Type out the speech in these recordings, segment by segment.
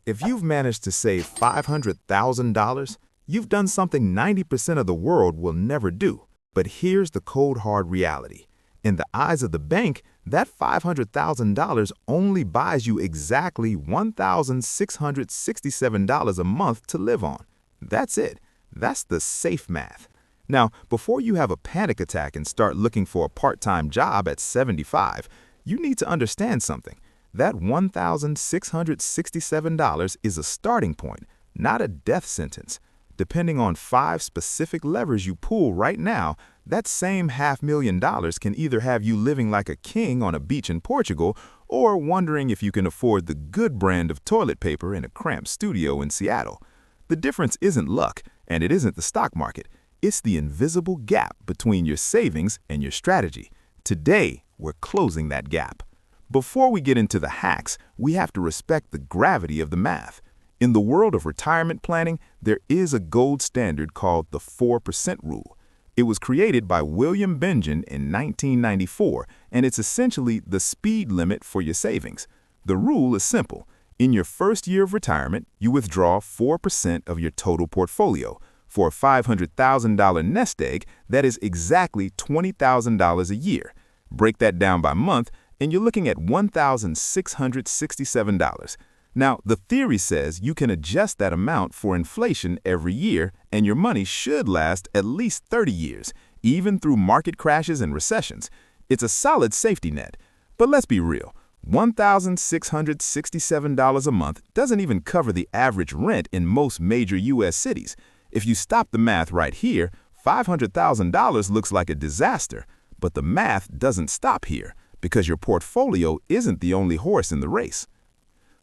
If you've managed to save $500,000, you've done something 90% of the world will never do. But here's the cold hard reality. In the eyes of the bank, that $500,000 only buys you exactly $1,667 a month to live on. That's it. That's the safe math. Now, before you have a panic attack and start looking for a part-time job at 75, you need to understand something. That $1,667 is a starting point, not a death sentence. Depending on 5 specific levers you pull right now, that same $500,000 can either have you living like a king on a beach in Portugal or wondering if you can afford the good brand of toilet paper in a cramped studio in Seattle. The difference isn't luck, and it isn't the stock market. It's the invisible gap between your savings and your strategy. Today, we're closing that gap. Before we get into the hacks, we have to respect the gravity of the math. In the world of retirement planning, there is a gold standard called the 4% rule. It was created by William Bengen in 1994, and it's essentially the speed limit for your savings. The rule is simple. In your first year of retirement, you withdraw 4% of your total portfolio. For a $500,000 nest egg, that is exactly $20,000 a year. Break that down by month, and you're looking at $1,667. Now, the theory says you can adjust that amount for inflation every year, and your money should last at least 30 years, even through market crashes and recessions. It's a solid safety net. But let's be real. $1,667 a month doesn't even cover the average rent in most major U.S. cities. If you stop the math right here, $500,000 looks like a disaster. But the math doesn't stop here, because your portfolio isn't the only horse in the race.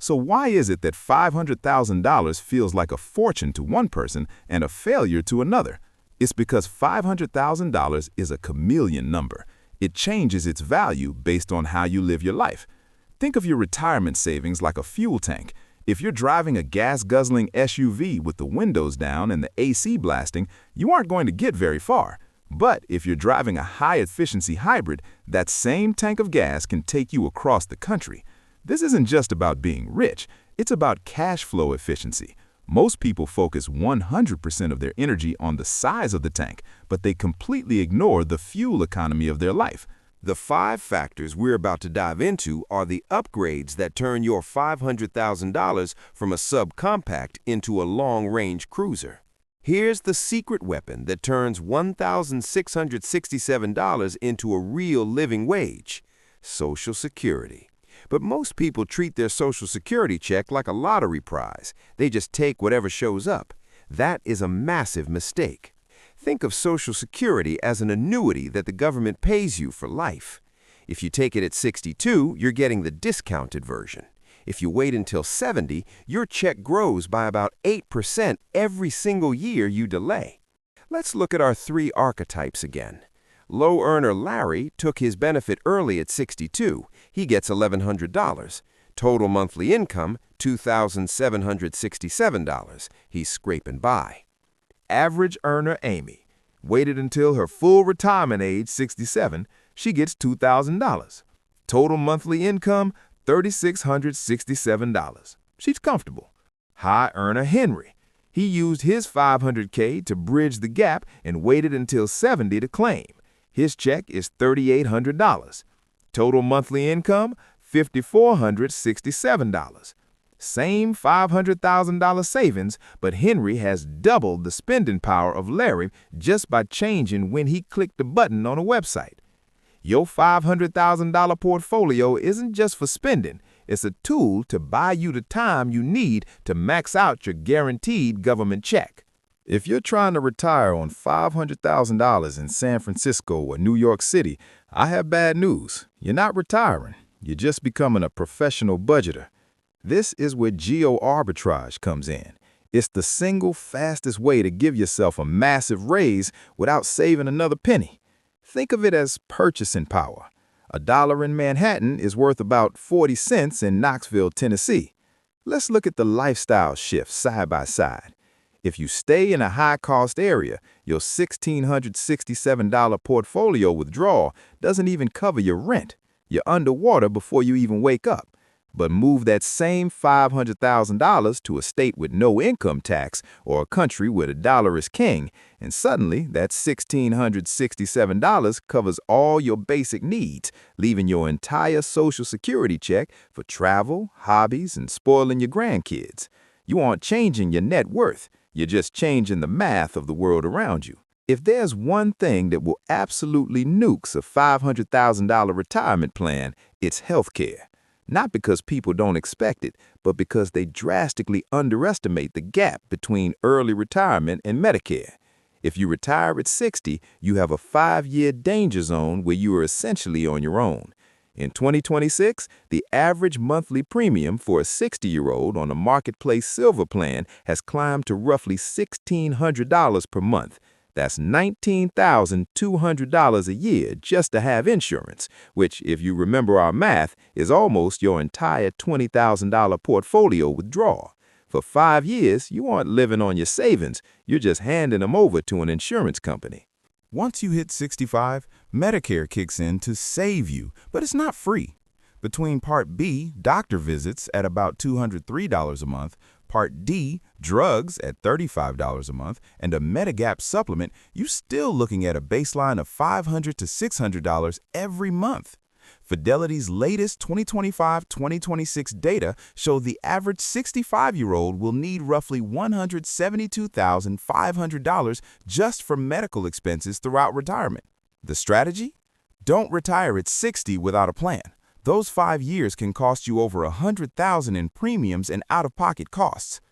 So why is it that $500,000 feels like a fortune to one person and a failure to another? It's because $500,000 is a chameleon number. It changes its value based on how you live your life. Think of your retirement savings like a fuel tank. If you're driving a gas-guzzling SUV with the windows down and the AC blasting, you aren't going to get very far. But if you're driving a high-efficiency hybrid, that same tank of gas can take you across the country. This isn't just about being rich, it's about cash flow efficiency. Most people focus 100% of their energy on the size of the tank, but they completely ignore the fuel economy of their life. The 5 factors we're about to dive into are the upgrades that turn your $500,000 from a subcompact into a long-range cruiser. Here's the secret weapon that turns $1,667 into a real living wage: Social Security. But most people treat their Social Security check like a lottery prize. They just take whatever shows up. That is a massive mistake. Think of Social Security as an annuity that the government pays you for life. If you take it at 62, you're getting the discounted version. If you wait until 70, your check grows by about 8% every single year you delay. Let's look at our 3 archetypes again. Low earner Larry took his benefit early at 62. He gets $1,100. Total monthly income, $2,767. He's scraping by. Average earner Amy waited until her full retirement age, 67. She gets $2,000. Total monthly income, $3,667. She's comfortable. High earner Henry. He used his $500K to bridge the gap and waited until 70 to claim. His check is $3,800. Total monthly income, $5,467. Same $500,000 savings, but Henry has doubled the spending power of Larry just by changing when he clicked the button on a website. Your $500,000 portfolio isn't just for spending. It's a tool to buy you the time you need to max out your guaranteed government check. If you're trying to retire on $500,000 in San Francisco or New York City, I have bad news. You're not retiring. You're just becoming a professional budgeter. This is where Geo-Arbitrage comes in. It's the single fastest way to give yourself a massive raise without saving another penny. Think of it as purchasing power. $1 in Manhattan is worth about 40 cents in Knoxville, Tennessee. Let's look at the lifestyle shift side by side. If you stay in a high-cost area, your $1,667 portfolio withdrawal doesn't even cover your rent. You're underwater before you even wake up. But move that same $500,000 to a state with no income tax or a country where the dollar is king, and suddenly that $1,667 covers all your basic needs, leaving your entire Social Security check for travel, hobbies, and spoiling your grandkids. You aren't changing your net worth, you're just changing the math of the world around you. If there's one thing that will absolutely nukes a $500,000 retirement plan, it's healthcare. Not because people don't expect it, but because they drastically underestimate the gap between early retirement and Medicare. If you retire at 60, you have a 5-year danger zone where you are essentially on your own. In 2026, the average monthly premium for a 60-year-old on a Marketplace Silver plan has climbed to roughly $1,600 per month. That's $19,200 a year just to have insurance, which, if you remember our math, is almost your entire $20,000 portfolio withdrawal. For 5 years, you aren't living on your savings, you're just handing them over to an insurance company. Once you hit 65, Medicare kicks in to save you, but it's not free. Between Part B, doctor visits at about $203 a month, Part D, drugs at $35 a month, and a Medigap supplement, you're still looking at a baseline of $500 to $600 every month. Fidelity's latest 2025-2026 data show the average 65-year-old will need roughly $172,500 just for medical expenses throughout retirement. The strategy? Don't retire at 60 without a plan. Those 5 years can cost you over $100,000 in premiums and out-of-pocket costs.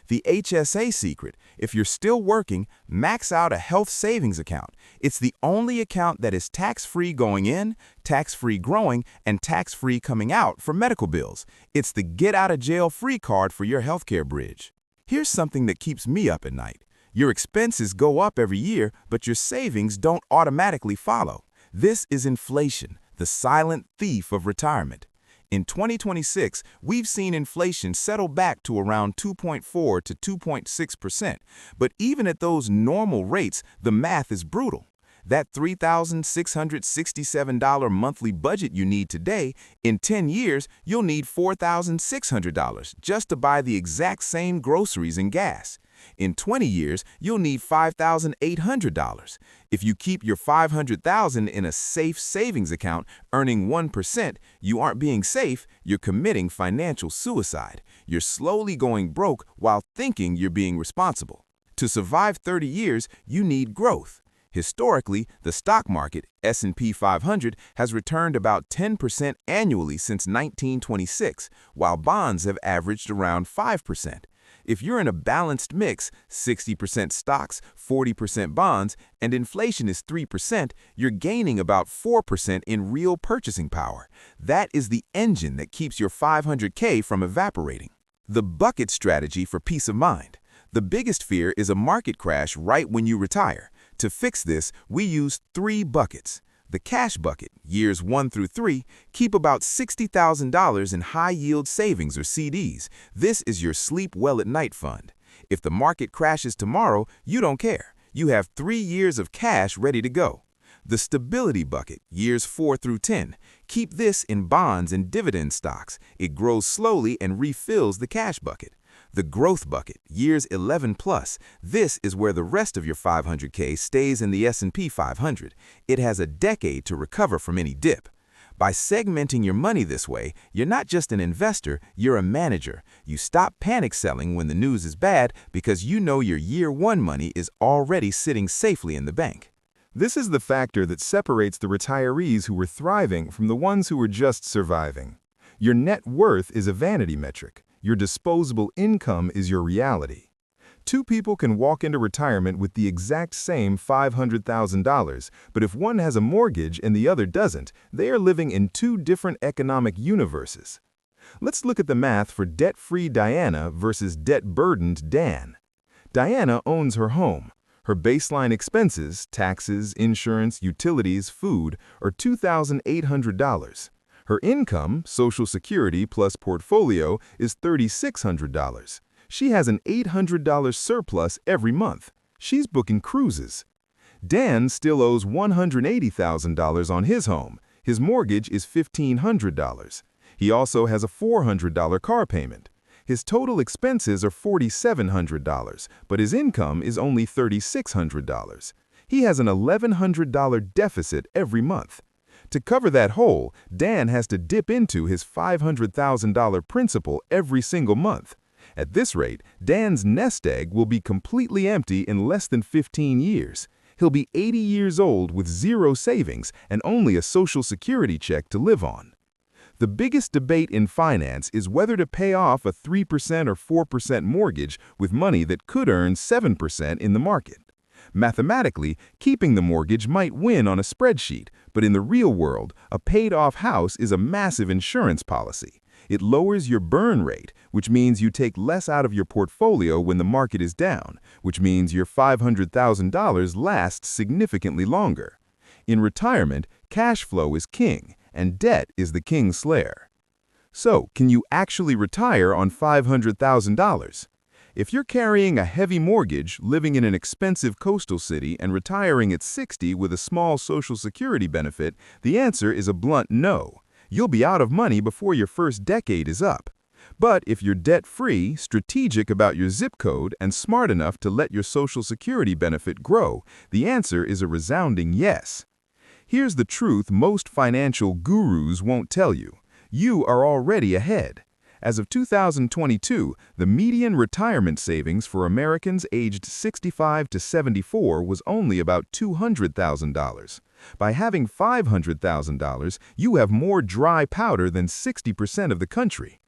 The HSA secret: if you're still working, max out a health savings account. It's the only account that is tax-free going in, tax-free growing, and tax-free coming out for medical bills. It's the get-out-of-jail-free card for your healthcare bridge. Here's something that keeps me up at night. Your expenses go up every year, but your savings don't automatically follow. This is inflation, the silent thief of retirement. In 2026, we've seen inflation settle back to around 2.4 to 2.6%, but even at those normal rates, the math is brutal. That $3,667 monthly budget you need today, in 10 years, you'll need $4,600 just to buy the exact same groceries and gas. In 20 years, you'll need $5,800. If you keep your $500,000 in a safe savings account earning 1%, you aren't being safe, you're committing financial suicide. You're slowly going broke while thinking you're being responsible. To survive 30 years, you need growth. Historically, the stock market, S&P 500, has returned about 10% annually since 1926, while bonds have averaged around 5%. If you're in a balanced mix, 60% stocks, 40% bonds, and inflation is 3%, you're gaining about 4% in real purchasing power. That is the engine that keeps your $500K from evaporating. The bucket strategy for peace of mind. The biggest fear is a market crash right when you retire. To fix this, we use 3 buckets. The cash bucket, years 1 through 3, keep about $60,000 in high-yield savings or CDs. This is your sleep well at night fund. If the market crashes tomorrow, you don't care. You have 3 years of cash ready to go. The stability bucket, years 4 through 10, keep this in bonds and dividend stocks. It grows slowly and refills the cash bucket. The growth bucket, years 11 plus, this is where the rest of your $500K stays in the S&P 500. It has a decade to recover from any dip. By segmenting your money this way, you're not just an investor, you're a manager. You stop panic selling when the news is bad because you know your year 1 money is already sitting safely in the bank. This is the factor that separates the retirees who were thriving from the ones who were just surviving. Your net worth is a vanity metric. Your disposable income is your reality. 2 people can walk into retirement with the exact same $500,000, but if one has a mortgage and the other doesn't, they are living in 2 different economic universes. Let's look at the math for debt-free Diana versus debt-burdened Dan. Diana owns her home. Her baseline expenses, taxes, insurance, utilities, food, are $2,800. Her income, Social Security plus portfolio, is $3,600. She has an $800 surplus every month. She's booking cruises. Dan still owes $180,000 on his home. His mortgage is $1,500. He also has a $400 car payment. His total expenses are $4,700, but his income is only $3,600. He has an $1,100 deficit every month. To cover that hole, Dan has to dip into his $500,000 principal every single month. At this rate, Dan's nest egg will be completely empty in less than 15 years. He'll be 80 years old with zero savings and only a Social Security check to live on. The biggest debate in finance is whether to pay off a 3% or 4% mortgage with money that could earn 7% in the market. Mathematically, keeping the mortgage might win on a spreadsheet, but in the real world, a paid-off house is a massive insurance policy. It lowers your burn rate, which means you take less out of your portfolio when the market is down, which means your $500,000 lasts significantly longer. In retirement, cash flow is king, and debt is the king's slayer. So, can you actually retire on $500,000? If you're carrying a heavy mortgage, living in an expensive coastal city, and retiring at 60 with a small Social Security benefit, the answer is a blunt no. You'll be out of money before your first decade is up. But if you're debt-free, strategic about your zip code, and smart enough to let your Social Security benefit grow, the answer is a resounding yes. Here's the truth most financial gurus won't tell you. You are already ahead. As of 2022, the median retirement savings for Americans aged 65 to 74 was only about $200,000. By having $500,000, you have more dry powder than 60% of the country.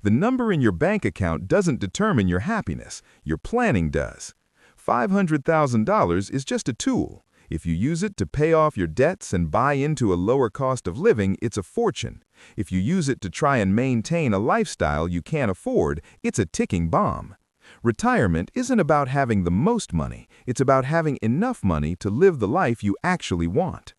The number in your bank account doesn't determine your happiness, your planning does. $500,000 is just a tool. If you use it to pay off your debts and buy into a lower cost of living, it's a fortune. If you use it to try and maintain a lifestyle you can't afford, it's a ticking bomb. Retirement isn't about having the most money, it's about having enough money to live the life you actually want.